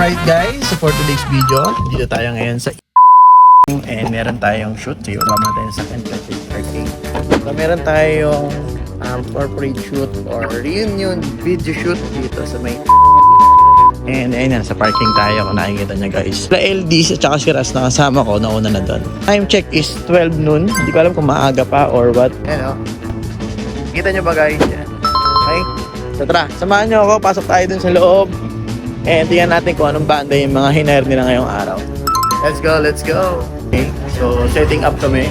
Alright guys, so for today's video, dito tayo ngayon sa and meron tayong shoot. So yung natin sa second parking. So meron tayong corporate shoot or reunion video shoot dito sa may and ayun na, sa parking tayo kung nakikita nyo guys. La LD at saka si Ras na kasama ko, nauna na doon. Time check is 12 noon. Hindi ko alam kung maaga pa or what. Ayan o. Kita nyo ba guys? Yan. Okay? So tara, samahan nyo ako. Pasok tayo dun sa loob. And tingnan natin kung anong banda yung mga hinair nila ngayong araw. Let's go, let's go! Okay, so setting up kami.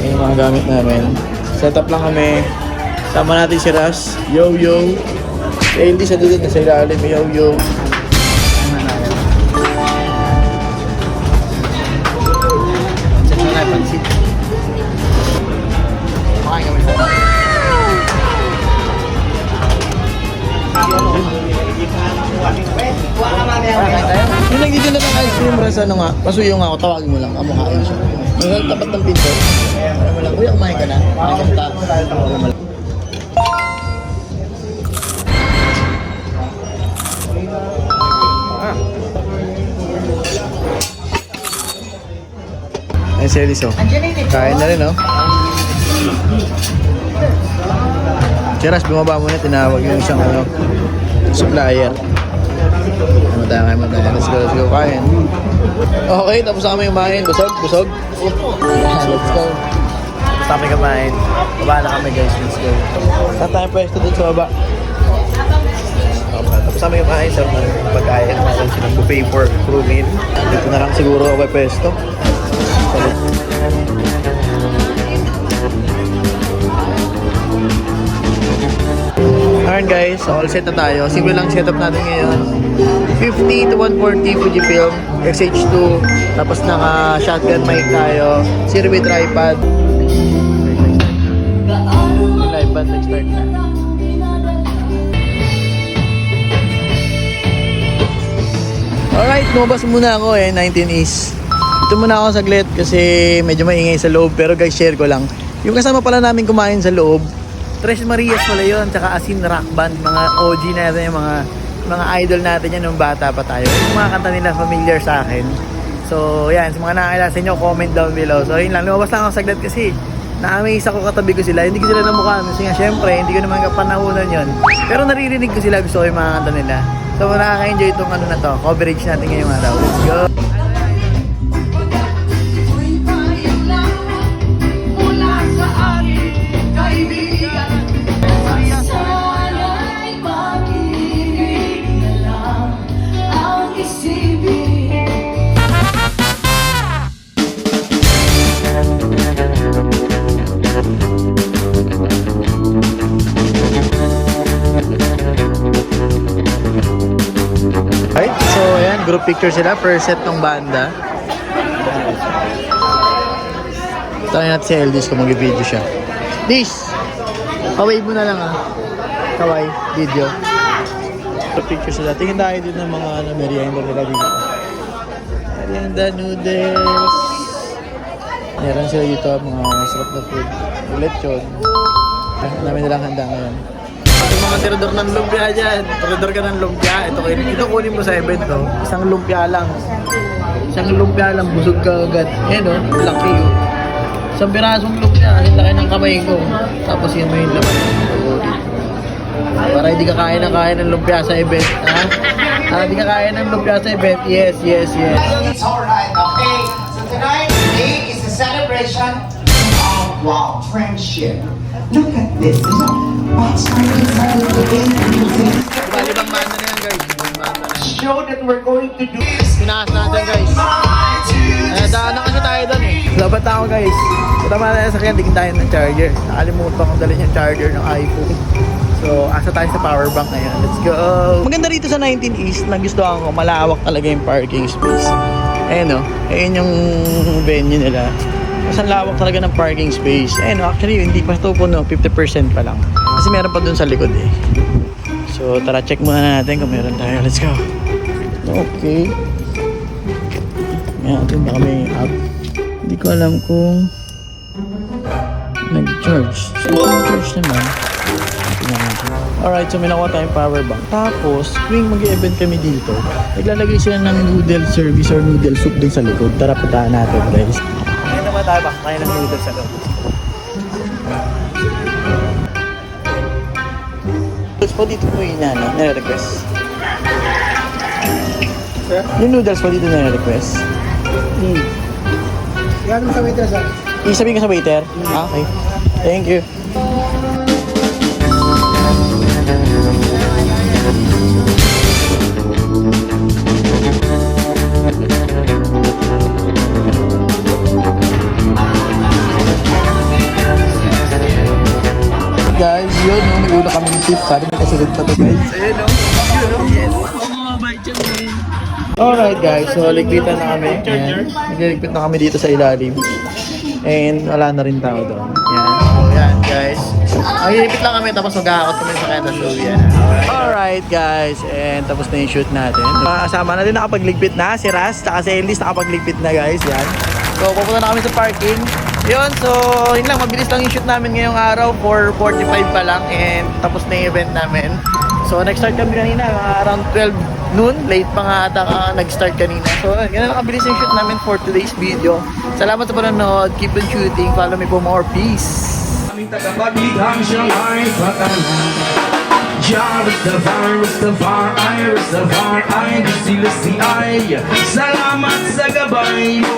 Yung mga gamit namin. Set up lang kami. Sama natin si Ras. Yo, yo! Eh, hindi sa dudod na sa ilalim. Yo, yo! Set na tayo pansit. Makain kami sa yung nagtitinda ng ice cream, Ras, ano nga, pasuyo nga ako, tawagin mo lang, kamukhain siya. May tapat ng pinto. Alam mo lang, kuya, kumain ka na. May kanta. Alam mo lang. Ay, si Elis, oh. Kain na rin, oh. Si Ras, bumaba muna, tinawag yung isang, supplier. Kain mo tayo. Let's go, kain. Okay, tapos na kami kumain. Busog, busog. Let's go. Tapos kami kumain. Baba na kami guys, let's go. Saan tayo pwesto dun sa baba? Tapos kami kumain sa pagkain. Meron silang buffet for crew meal. Dito na lang siguro ako pwesto. Alright guys, so all set na tayo. Simple lang setup natin ngayon. 50 to 140 Fujifilm XH2. Tapos naka shotgun mic tayo. Sirbi tripod. Live band start na. Alright, lumabas muna ako 19 East. Ito muna ako saglit kasi medyo maingay sa loob. Pero guys, share ko lang. Yung kasama pala namin kumain sa loob, Tres Marias pala yun, tsaka Asin Rock Band, mga OG natin, yung mga idol natin yan nung bata pa tayo. Yung mga kanta nila familiar sa akin. So yan, sa mga nakakilala sa inyo, comment down below. So yun lang, lumabas lang ako saglit kasi na-amaze ako, katabi ko sila. Hindi ko sila namukhaan kasi nga syempre, hindi ko naman kapanahonan yun. Pero naririnig ko sila, gusto ko yung mga kanta nila. So nakaka-enjoy itong ano na to, coverage natin ngayong araw. Let's go! Right, so ayan, group picture sila, first set ng banda. Tawagin natin si Eldis kung mag-video siya. Dis! Kaway mo na lang Kaway, video. Group picture sila. Tingin tayo din ng mga merienda nila dito. Merienda noodles. Meron sila dito mga sarap na food. Lechon. Namin nilang handa ngayon. Yung mga tirador ng lumpia dyan. Tirador ka ng lumpia. Ito kunin mo sa event, no? Isang lumpia lang. Busog ka agad. Ayan, no? Laki yun. Isang pirasong lumpia. Ang laki ng kamay ko. Tapos yun mo yung laman. Para hindi ka kain ng lumpia sa event, ha? Hindi ka kain ng lumpia sa event. Yes, yes, yes. It's alright, okay? So tonight, today is a celebration of, wow, friendship. Look at this. What's Ibang banda na yan, guys. show that we're going to do is Pinakas natin, guys. Daanan kasi tayo doon Labat ako, guys. Tama na sa kanya, tingin tayo ng charger. Nakalimutan kong dalhin yung charger ng iPhone. So, asa tayo sa power bank ngayon. Let's go! Maganda rito sa 19 East, nagustuhan ko, malawak talaga yung parking space. Ayan ayun yung venue nila. Mas ang lawak talaga ng parking space. Ayun actually, hindi pa ito puno, 50% pa lang. Kasi meron pa dun sa likod So, tara, check muna natin kung meron tayo. Let's go! Okay. Ngayon, ito baka may app. Hindi ko alam kung nag-charge. So, nag-charge naman. Tingnan natin. Alright, so may nakuha tayong power bank. Tapos, tuwing mag-event kami dito, naglalagay sila ng noodle service or noodle soup dun sa likod. Tara, puntahan natin guys. Ngayon naman tayo, baka tayo ng noodles sa loob. Noodles po dito po yun na, nare-request. Yung noodles po dito nare-request. Gano'n sa waiter sir? Isabihin ka sa waiter? Ah, okay. Thank you. Guys, yun, no, may una kaming tip. Sana may kasunod pa to, guys. Ayun, no? Yun, no? Yes. Alright, guys. So, ligpitan na kami. Ayan. Nagligpit na kami dito sa ilalim. And wala na rin tao doon. Yan. So, yan, guys. Ang hilipit lang kami, tapos mag-aakot kami sa kanya. So, yan. Alright, guys. And tapos na yung shoot natin. Kasama na din nakapagligpit na. Si Raz, tsaka si Ellis nakapagligpit na, guys. Yan. So, pupunta na kami sa parking. Yun, so, yun lang. Mabilis lang yung shoot namin ngayong araw. 4:45 pa lang. And tapos na yung event namin. So, nag-start kami kanina. Around 12 noon. Late pa nga ata nag-start kanina. So, yun lang. Mabilis yung shoot namin for today's video. Salamat sa panonood. Keep on shooting. Follow me for more. Peace! Aming tagapaglighang siyang ay patanan. Jah Rastafari, Gusti ay salamat sa gabay mo.